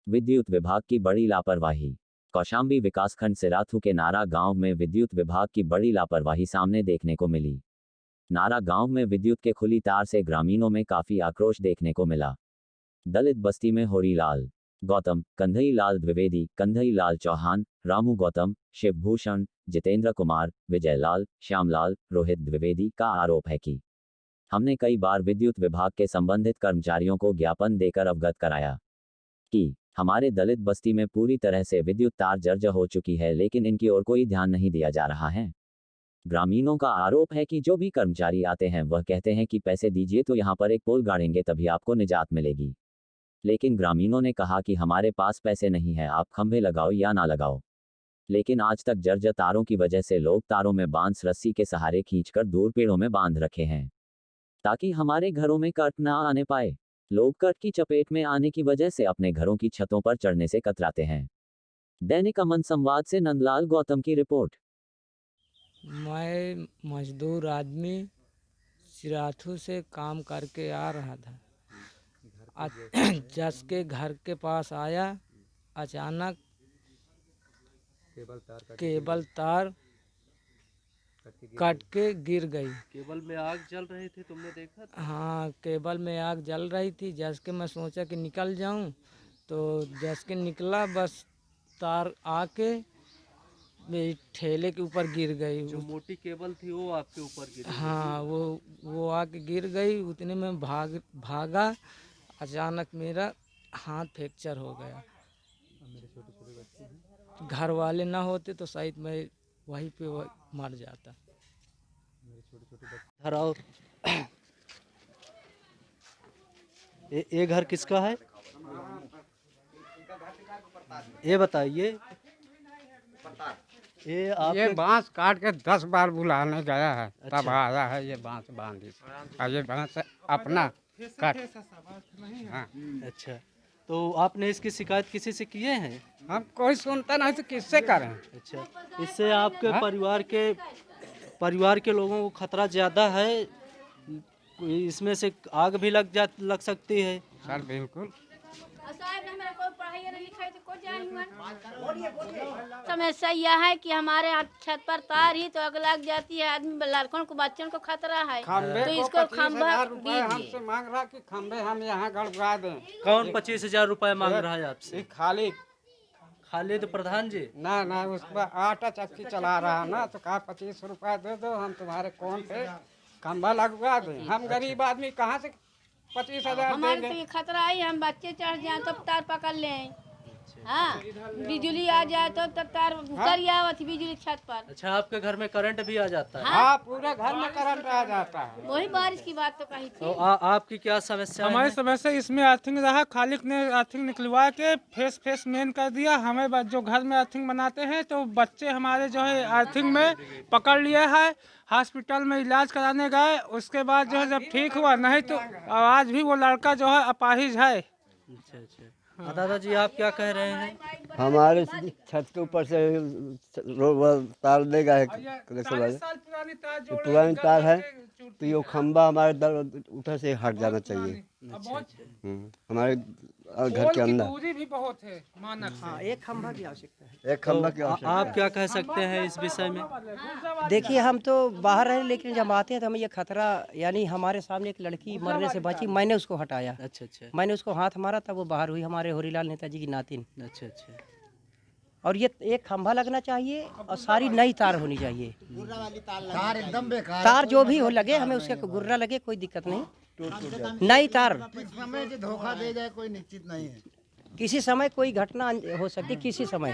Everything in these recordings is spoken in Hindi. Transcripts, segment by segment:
विद्युत विभाग की बड़ी लापरवाही। कौशाम्बी विकासखंड सिराथू के नारा गांव में विद्युत विभाग की बड़ी लापरवाही सामने देखने को मिली। नारा गांव में विद्युत के खुली तार से ग्रामीणों में काफी आक्रोश देखने को मिला। दलित बस्ती में होरीलाल गौतम, कंधई लाल द्विवेदी, कंधई लाल चौहान, रामू गौतम, शिवभूषण, जितेंद्र कुमार, विजयलाल, श्यामलाल, रोहित द्विवेदी का आरोप है कि हमने कई बार विद्युत विभाग के संबंधित कर्मचारियों को ज्ञापन देकर अवगत कराया कि हमारे दलित बस्ती में पूरी तरह से विद्युत तार जर्जर हो चुकी है, लेकिन इनकी ओर कोई ध्यान नहीं दिया जा रहा है। ग्रामीणों का आरोप है कि जो भी कर्मचारी आते हैं वह कहते हैं कि पैसे दीजिए तो यहाँ पर एक पोल गाड़ेंगे तभी आपको निजात मिलेगी। लेकिन ग्रामीणों ने कहा कि हमारे पास पैसे नहीं है, आप खंभे लगाओ या ना लगाओ। लेकिन आज तक जर्जर तारों की वजह से लोग तारों में बांस रस्सी के सहारे खींचकर दूर पेड़ों में बांध रखे हैं ताकि हमारे घरों में कट ना आने पाए। लोग कट की चपेट में आने की वजह से अपने घरों की छतों पर चढ़ने से कतराते हैं। दैनिक अमन संवाद से नंदलाल गौतम की रिपोर्ट। मैं मजदूर आदमी सिराथू से काम करके आ रहा था। जस के घर के पास आया, अचानक केबल तार कट के गिर गई। केबल में आग जल रही थी, तुमने देखा था? हाँ, केबल में आग जल रही थी। जस के मैं सोचा कि निकल जाऊं, तो जस के निकला, बस तार आके मेरी ठेले के ऊपर गिर गई। जो मोटी केबल थी वो आपके ऊपर गिरी? हाँ, वो आके गिर गई। उतने में भागा। अचानक मेरा हाथ फ्रैक्चर हो गया। घर वाले ना होते तो शायद मैं वहीं पे मर जाता। और ये घर किसका है? ये बताइए। ये बांस काट के 10 बार बुलाने गया है। अच्छा। तब आया है ये बांस बांधी। और ये बांस अपना काट। हाँ। अच्छा, तो आपने इसकी शिकायत किसी से किए हैं? हम कोई सुनता नहीं तो किससे करें। अच्छा, इससे आपके हाँ? परिवार के लोगों को खतरा ज़्यादा है। इसमें से आग भी लग सकती है। सर बिल्कुल। समस्या यह है कि हमारे छत पर तार ही तो आग लग जाती है। आदमी लड़कों को, बच्चों को खतरा है, तो इसको खंभा हमसे मांग रहा कि खंभे हम यहाँ गड़वा दें। कौन 25,000 रुपए मांग रहा है आपसे? खाली खालिद प्रधान जी? ना उस पर आटा चक्की चला रहा ना, तो कहा 25 रुपया दे दो, हम तुम्हारे कौन पे खंभा लगवा दें। हम गरीब आदमी कहाँ से 25,000 हमारे देंगे। तो ये खतरा है, हम बच्चे चढ़ जाए तो तार पकड़ लें। हाँ, बिजली आ जाए तो तब तार उतर आवत बिजली छत पर। अच्छा, आपके घर में करंट भी आ जाता है? हाँ, पूरे घर में करंट आ जाता है। वही बारिश की बात तो कही थी। तो आपकी क्या समस्या है? हमारी समस्या इसमें अर्थिंग रहा, खालिक ने अर्थिंग निकलवा के फेस मेन कर दिया। हमें जो घर में अर्थिंग बनाते हैं तो बच्चे हमारे जो है अर्थिंग में पकड़ लिए है। हॉस्पिटल में इलाज कराने गए, उसके बाद जो है जब ठीक हुआ, नहीं तो आज भी वो लड़का जो है अपाहिज है। अच्छा। दादाजी, आप क्या कह रहे हैं? हमारे छत के ऊपर से तार ले गए कनेक्शन वाले। पुरानी तार है तो ये खंबा हमारे उधर से हट जाना चाहिए। हमारे घर के अंदर दूरी भी बहुत है मानक से। हाँ, एक खंभा की आवश्यकता है। एक खंभा की आवश्यकता आप क्या कह सकते हैं इस विषय में? देखिए, हम तो बाहर रहे, लेकिन जब आते हैं तो हमें ये खतरा, यानी हमारे सामने एक लड़की मरने से बची, मैंने उसको हटाया। अच्छा। मैंने उसको हाथ मारा तब वो बाहर हुई, हमारे होरीलाल नेताजी की नातिन। अच्छा। और ये एक खंभा लगना चाहिए और सारी नई तार होनी चाहिए। तार एकदम बेकार। तार जो भी हो लगे, हमें उसका गुर्रा लगे, कोई दिक्कत नहीं। नई तार। समय जो धोखा दे जाए कोई निश्चित नहीं है। किसी समय कोई घटना हो सकती, किसी समय।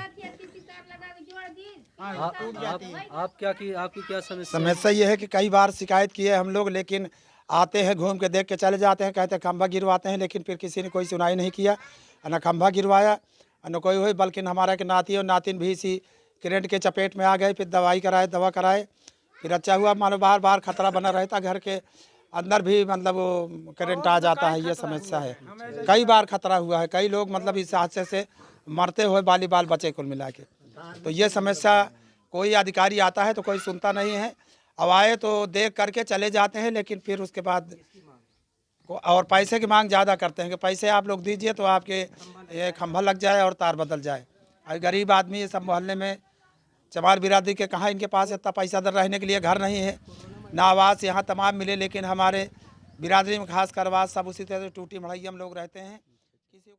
आपकी क्या समस्या? समस्या ये है कि कई बार शिकायत की है हम लोग, लेकिन आते हैं घूम के देख के चले जाते हैं, कहते हैं खंभा गिरवाते हैं, लेकिन फिर किसी ने कोई सुनाई नहीं किया। न खंभा गिरवाया न कोई हुई, बल्कि हमारा के नाती और नातिन भी इसी करंट के चपेट में आ गए। फिर दवा कराए, फिर अच्छा हुआ। मानो बार खतरा बना रहता, घर के अंदर भी मतलब वो करंट आ जाता है। ये समस्या है, कई बार खतरा हुआ है। कई लोग मतलब इस हादसे से मरते हुए बाल बचे कुल मिला के। तो ये समस्या कोई अधिकारी आता है तो कोई सुनता नहीं है। अब आए तो देख करके चले जाते हैं, लेकिन फिर उसके बाद और पैसे की मांग ज़्यादा करते हैं कि पैसे आप लोग दीजिए तो आपके ये खंभा लग जाए और तार बदल जाए। और गरीब आदमी ये सब मोहल्ले में चमार बिरादरी के कहाँ इनके पास इतना पैसा दर रहने के लिए घर नहीं है, ना आवास यहाँ तमाम मिले, लेकिन हमारे बिरादरी में खास कर आवास सब उसी तरह से टूटी मढ़ैया हम लोग रहते हैं। किसी को